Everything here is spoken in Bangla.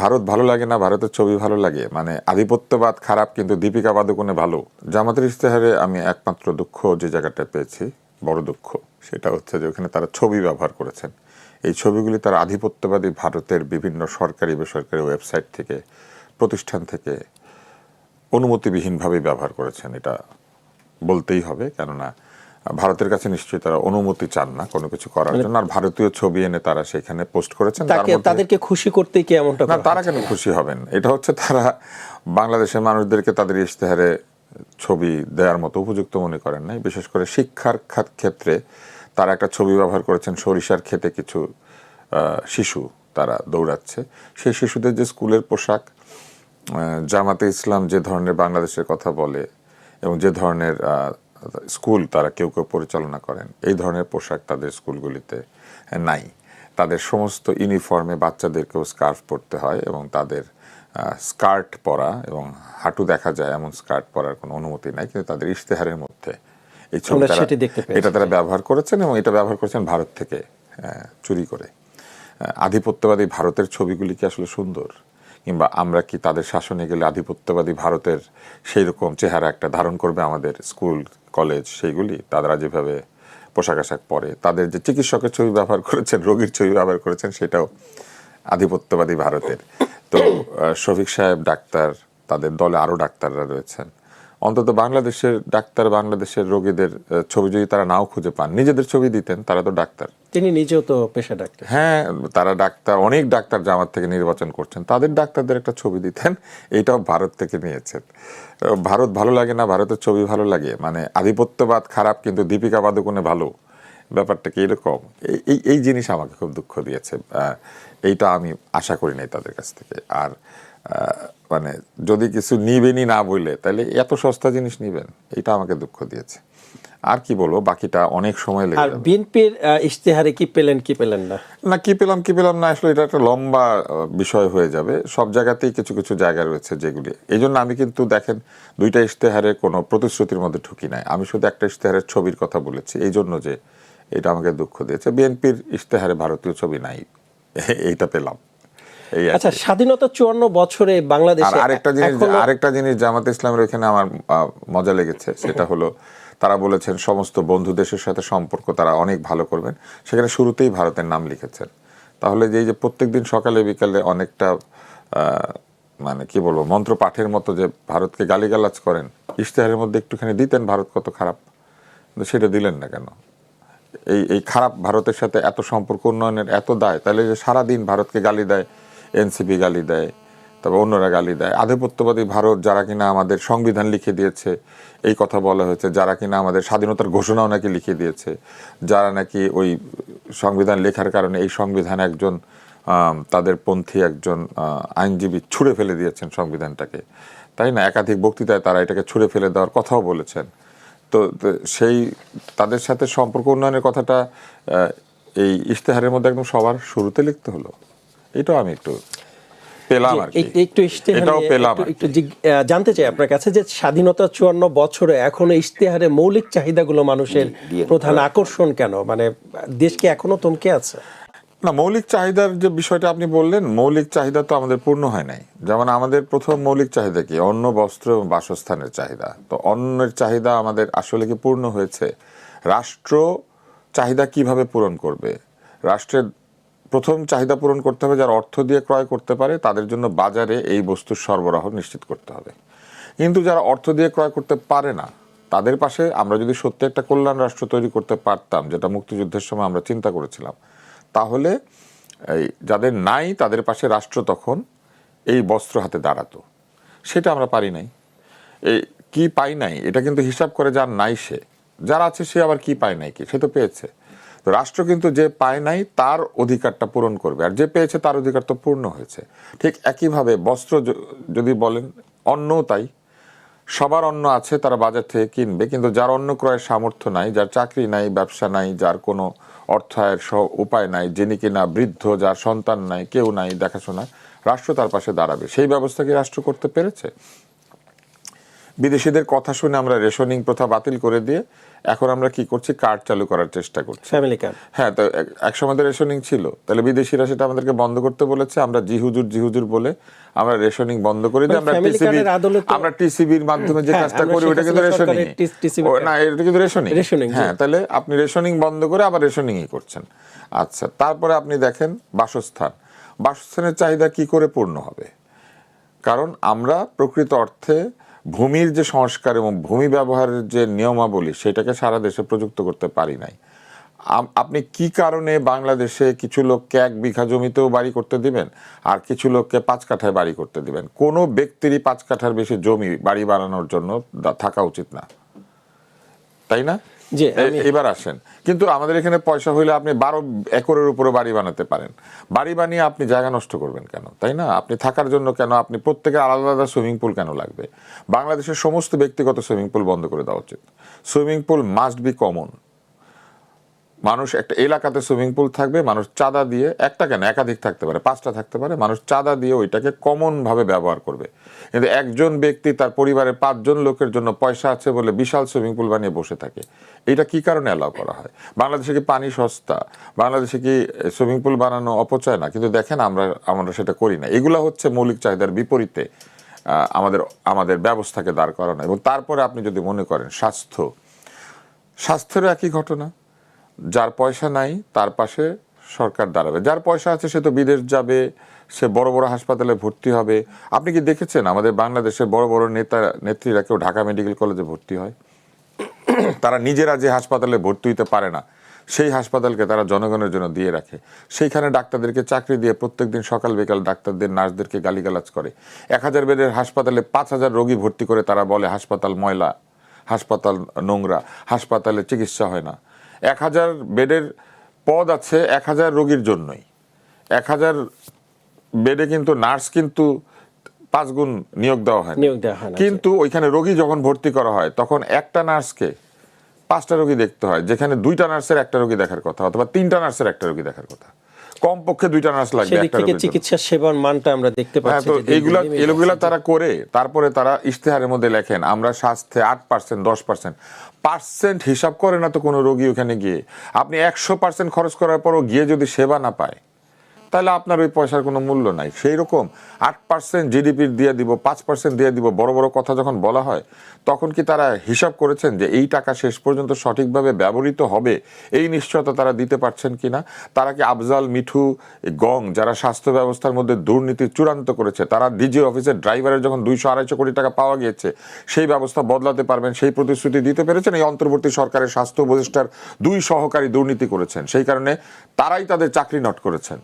ভারত ভালো লাগে না, ভারতের ছবি ভালো লাগে, মানে আধিপত্যবাদ খারাপ কিন্তু দীপিকা পাদুকোনে ভালো। জামাতের ইশতেহারে আমি একমাত্র দুঃখ যে জায়গাটা পেয়েছি, বড় দুঃখ, সেটা হচ্ছে যে ওখানে তারা ছবি ব্যবহার করেছেন। এই ছবিগুলি তারা আধিপত্যবাদী ভারতের বিভিন্ন সরকারি বেসরকারি ওয়েবসাইট থেকে, প্রতিষ্ঠান থেকে অনুমতিবিহীনভাবেই ব্যবহার করেছেন। এটা বলতেই হবে, কেননা ভারতের কাছে নিশ্চয়ই তারা অনুমতি চান না কোনো কিছু করার জন্য। আর ভারতীয় ছবি এনে তারা সেখানে পোস্ট করেছেন। তাদেরকে খুশি করতেই কি এমনটা? না, তারা কেন খুশি হবেন? এটা হচ্ছে তারা বাংলাদেশের মানুষদেরকে তাদের ইশতেহারে ছবি দেওয়ার মতো উপযুক্ত মনে করেন নাই। বিশেষ করে শিক্ষার ক্ষেত্রে তারা একটা ছবি ব্যবহার করেছেন, সরিষার ক্ষেতে কিছু শিশু তারা দৌড়াচ্ছে। সেই শিশুদের যে স্কুলের পোশাক, জামাতে ইসলাম যে ধরনের বাংলাদেশের কথা বলে এবং যে ধরনের স্কুল তারা কেউ কেউ পরিচালনা করেন, এই ধরনের পোশাক তাদের স্কুলগুলিতে নাই। তাদের সমস্ত ইউনিফর্মে বাচ্চাদেরকেও স্কার্ফ পরতে হয় এবং তাদের স্কার্ট পরা এবং হাঁটু দেখা যায় এমন স্কার্ট পরার কোনো অনুমতি নাই। কিন্তু তাদের ইশতেহারের মধ্যে এই ছবি এটা তারা ব্যবহার করেছেন এবং এটা ব্যবহার করেছেন ভারত থেকে চুরি করে। আধিপত্যবাদী ভারতের ছবিগুলি কি আসলে সুন্দর? কিংবা আমরা কি তাদের শাসনে গেলে আধিপত্যবাদী ভারতের সেই রকম চেহারা একটা ধারণ করবে আমাদের স্কুল কলেজ সেইগুলি? তারা যেভাবে পোশাক আশাক পরে, তাদের যে চিকিৎসকের ছবি ব্যবহার করেছেন, রোগীর ছবি ব্যবহার করেছেন, সেটাও আধিপত্যবাদী ভারতের। তো শফিক সাহেব ডাক্তার, তাদের দলে আরও ডাক্তাররা রয়েছেন, অন্তত বাংলাদেশের ডাক্তার, বাংলাদেশের রোগীদের ছবি যদি তারা নাও খুঁজে পান, নিজেদের ছবি দিতেন। তারা তো ডাক্তার, তিনি নিজেও তো পেশা ডাক্তার। হ্যাঁ, তারা ডাক্তার, অনেক ডাক্তার জামাত থেকে নির্বাচন করছেন, তাদের ডাক্তারদের একটা ছবি দিতেন। এইটাও ভারত থেকে নিয়েছেন। ভারত ভালো লাগে না, ভারতের ছবি ভালো লাগে, মানে আধিপত্যবাদ খারাপ কিন্তু দীপিকা পাদুকোনে ভালো, ব্যাপারটা কি এরকম? এই জিনিস আমাকে খুব দুঃখ দিয়েছে। এইটা আমি আশা করি নাই তাদের কাছ থেকে। আর মানে যদি কিছু নিবেনই না বললে, তাহলে এত সস্তা জিনিস নিবেন, এটা আমাকে দুঃখ দিয়েছে। আর কি বলবো, বাকিটা অনেক সময় লেগে যাবে। বিএনপির ইশতেহারে কি পেলেন কি পেলেন না, না কি পেলাম না, আসলে এটা একটা লম্বা বিষয় হয়ে যাবে। সব জায়গাতেই কিছু কিছু জায়গা রয়েছে যেগুলি, এই জন্য আমি কিন্তু দেখেন দুইটা ইশতেহারে কোনো প্রতিশ্রুতির মধ্যে ঢুকি নাই। আমি শুধু একটা ইশতেহারের ছবির কথা বলেছি, এই জন্য যে এটা আমাকে দুঃখ দিয়েছে। বিএনপির ইশতেহারে ভারতীয় ছবি নাই, এইটা পেলাম। আচ্ছা, স্বাধীনতা 54 বছরে বাংলাদেশে আরেকটা জিনিস জামাতে ইসলামের এখানে আমার মজা লেগেছে, সেটা হলো তারা বলেছেন সমস্ত বন্ধু দেশের সাথে সম্পর্ক তারা অনেক ভালো করবেন। সেখানে শুরুতেই ভারতের নাম লিখেছেন। তাহলে যে প্রত্যেকদিন সকালে বিকালে অনেকটা মানে কি বলবো, মন্ত্র পাঠের মতো যে ভারতকে গালিগালাজ করেন, ইশতেহারের মধ্যে একটুখানি দিতেন ভারত কত খারাপ, কিন্তু সেটা দিলেন না কেন? এই খারাপ ভারতের সাথে এত সম্পর্ক উন্নয়নের এত দায়, তাহলে যে সারাদিন ভারতকে গালি দেয়, এনসিপি গালি দেয়, তবে অন্যরা গালি দেয়, আধিপত্যবাদী ভারত যারা কিনা আমাদের সংবিধান লিখে দিয়েছে, এই কথা বলা হয়েছে, যারা কিনা আমাদের স্বাধীনতার ঘোষণাও নাকি লিখে দিয়েছে, যারা নাকি ওই সংবিধান লেখার কারণে এই সংবিধান একজন তাদের পন্থী একজন আইনজীবী ছুঁড়ে ফেলে দিয়েছেন সংবিধানটাকে, তাই না? একাধিক বক্তৃতায় তারা এটাকে ছুঁড়ে ফেলে দেওয়ার কথাও বলেছেন। তো সেই তাদের সাথে সম্পর্ক উন্নয়নের কথাটা এই ইশতেহারের মধ্যে একদম সবার শুরুতে লিখতে হলো, এটাও আমি একটু পেলাম আর কি। একটু জানতে চাই আপনার কাছে যে স্বাধীনতা 54 বছরে এখনো ইশতেহারে মৌলিক চাহিদাগুলো মানুষের প্রধান আকর্ষণ কেন? মানে দেশ কি এখনো থমকে আছে? না, মৌলিক চাহিদার যে বিষয়টা আপনি বললেন, মৌলিক চাহিদা তো আমাদের পূর্ণ হয় নাই। যেমন আমাদের প্রথম মৌলিক চাহিদা কি? অন্ন, বস্ত্র এবং বাসস্থানের চাহিদা। তো অন্নের চাহিদা আমাদের আসলে কি পূর্ণ হয়েছে? রাষ্ট্র চাহিদা কিভাবে পূরণ করবে? রাষ্ট্রের প্রথম চাহিদা পূরণ করতে হবে যারা অর্থ দিয়ে ক্রয় করতে পারে, তাদের জন্য বাজারে এই বস্তুর সরবরাহ নিশ্চিত করতে হবে। কিন্তু যারা অর্থ দিয়ে ক্রয় করতে পারে না, তাদের পাশে আমরা যদি সত্যি একটা কল্যাণ রাষ্ট্র তৈরি করতে পারতাম, যেটা মুক্তিযুদ্ধের সময় আমরা চিন্তা করেছিলাম, তাহলে এই যাদের নাই তাদের পাশে রাষ্ট্র তখন এই বস্ত্র হাতে দাঁড়াতো। সেটা আমরা পারি নাই। এই কি পাই নাই এটা কিন্তু হিসাব করে যার নাই সে, যার আছে সে আবার কি পায় নাই কি, সে তো পেয়েছে। তো রাষ্ট্র কিন্তু যে পায় নাই তার অধিকারটা পূরণ করবে, আর যে পেয়েছে তার অধিকার তো পূর্ণ হয়েছে। ঠিক একইভাবে বস্ত্র যদি বলেন, অন্নও তাই। সবার অন্ন আছে, তারা বাজার থেকে কিনবে, কিন্তু যার অন্ন ক্রয়ের সামর্থ্য নাই, যার চাকরি নাই, ব্যবসা নাই, যার কোনো অর্থায়নের উপায় নাই, যিনি কিনা বৃদ্ধ, যার সন্তান নাই, কেউ নাই দেখাশোনা, রাষ্ট্র তার পাশে দাঁড়াবে। সেই ব্যবস্থা কি রাষ্ট্র করতে পেরেছে? বিদেশিদের কথা শুনে আমরা রেশনিং প্রথা বাতিল করে দিয়ে এখন আমরা কি করছি, কার্ড চালু করার চেষ্টা করছি, ফ্যামিলি কার্ড। হ্যাঁ, তো একসময় রেশনিং ছিল, তাহলে বিদেশিরা সেটা আমাদেরকে বন্ধ করতে বলেছে, আমরা জি হুজুর বলে আমরা রেশনিং বন্ধ করে দিই। আমরা টিসিবির মাধ্যমে যে কাজটা করি ওটা কিন্তু রেশনিং না, এটা কিন্তু রেশনিং। হ্যাঁ, তাহলে আপনি রেশনিং বন্ধ করে আবার রেশনিংই করছেন। আচ্ছা, তারপরে আপনি দেখেন বাসস্থানের চাহিদা কি করে পূর্ণ হবে? কারণ আমরা প্রকৃত অর্থে ভূমির যে সংস্কার এবং ভূমি ব্যবহারের যে নিয়মাবলী সেটাকে সারা দেশে প্রযুক্ত করতে পারি নাই। আপনি কি কারণে বাংলাদেশে কিছু লোককে 1 বিঘা জমিতেও বাড়ি করতে দিবেন আর কিছু লোককে 5 কাঠায় বাড়ি করতে দিবেন? কোনো ব্যক্তিরই 5 কাঠার বেশি জমি বাড়ি বানানোর জন্য থাকা উচিত না, তাই না? এবার আসেন, কিন্তু আমাদের এখানে পয়সা হইলে আপনি 12 একরের উপরে বাড়ি বানাতে পারেন। বাড়ি বানিয়ে আপনি জায়গা নষ্ট করবেন কেন, তাই না? আপনি থাকার জন্য কেন আপনি প্রত্যেকের আলাদা আলাদা সুইমিং পুল কেন লাগবে? বাংলাদেশের সমস্ত ব্যক্তিগত সুইমিং পুল বন্ধ করে দেওয়া উচিত। Swimming pool must be common. মানুষ একটা এলাকাতে সুইমিং পুল থাকবে, মানুষ চাঁদা দিয়ে, একটা কেন একাধিক থাকতে পারে, 5টা থাকতে পারে, মানুষ চাঁদা দিয়ে ওইটাকে কমন ভাবে ব্যবহার করবে। কিন্তু একজন ব্যক্তি তার পরিবারের 5 জন লোকের জন্য পয়সা আছে বলে বিশাল সুইমিং পুল বানিয়ে বসে থাকে, এটা কি কারণে অ্যালাউ করা হয়? বাংলাদেশে কি পানি সস্তা? বাংলাদেশে কি সুইমিং পুল বানানো অপচয় না? কিন্তু দেখেন আমরা সেটা করি না। এগুলা হচ্ছে মৌলিক চাহিদার বিপরীতে আমাদের ব্যবস্থাকে দাঁড় করানো। এবং তারপরে আপনি যদি মনে করেন স্বাস্থ্যেরও একই ঘটনা। যার পয়সা নাই তার পাশে সরকার দাঁড়াবে, যার পয়সা আছে সে তো বিদেশ যাবে, সে বড় বড় হাসপাতালে ভর্তি হবে। আপনি কি দেখেছেন আমাদের বাংলাদেশের বড় বড় নেত্রীরা কেউ ঢাকা মেডিকেল কলেজে ভর্তি হয়? তারা নিজেরা যে হাসপাতালে ভর্তি হতে পারে না সেই হাসপাতালকে তারা জনগণের জন্য দিয়ে রাখে। সেইখানে ডাক্তারদেরকে চাকরি দিয়ে প্রত্যেকদিন সকাল বিকাল ডাক্তারদের নার্সদেরকে গালিগালাজ করে। 1000 বেডের হাসপাতালে 5000 রোগী ভর্তি করে তারা বলে হাসপাতাল ময়লা, হাসপাতাল নোংরা, হাসপাতালে চিকিৎসা হয় না। 1000 বেডের পদ আছে 1000 রোগীর জন্যই। 1000 বেডে কিন্তু নার্স কিন্তু 5 গুণ নিয়োগ দেওয়া হয় না। কিন্তু ওইখানে রোগী যখন ভর্তি করা হয় তখন একটা নার্সকে 5টা রোগী দেখতে হয়, যেখানে 2টা নার্সের একটা রোগী দেখার কথা, অথবা 3টা নার্সের একটা রোগী দেখার কথা। কমপক্ষে 2টা নার্স লাগবে একটা রোগীর জন্য। চিকিৎসা সেবার মানটা আমরা দেখতে পাচ্ছি। তো এগুলা তারা করে তারপরে তারা ইশতেহারের মধ্যে লেখেন আমরা স্বাস্থ্যে 8%, 10% হিসাব করে না তো কোনো রোগী ওখানে গিয়ে। আপনি 100% খরচ করার পরও গিয়ে যদি সেবা না পায় তাহলে আপনার ওই পয়সার কোনো মূল্য নাই। সেই রকম 8% জিডিপি দিয়ে দিব, 5% দিয়ে দিব, বড় বড় কথা যখন বলা হয় তখন কি তারা হিসাব করেছেন যে এই টাকা শেষ পর্যন্ত সঠিকভাবে ব্যবহৃত হবে এই নিশ্চয়তা তারা দিতে পারছেন কিনা? তারা কি আফজাল, মিঠু, গং যারা স্বাস্থ্য ব্যবস্থার মধ্যে দুর্নীতি চূড়ান্ত করেছে, তারা ডিজি অফিসের ড্রাইভারের যখন 200-250 কোটি টাকা পাওয়া গিয়েছে সেই ব্যবস্থা বদলাতে পারবেন সেই প্রতিশ্রুতি দিতে পেরেছেন? এই অন্তর্বর্তী সরকারের স্বাস্থ্য উপদেষ্টার 2 সহকারী দুর্নীতি করেছেন, সেই কারণে তারাই তাদের চাকরি নট করেছেন।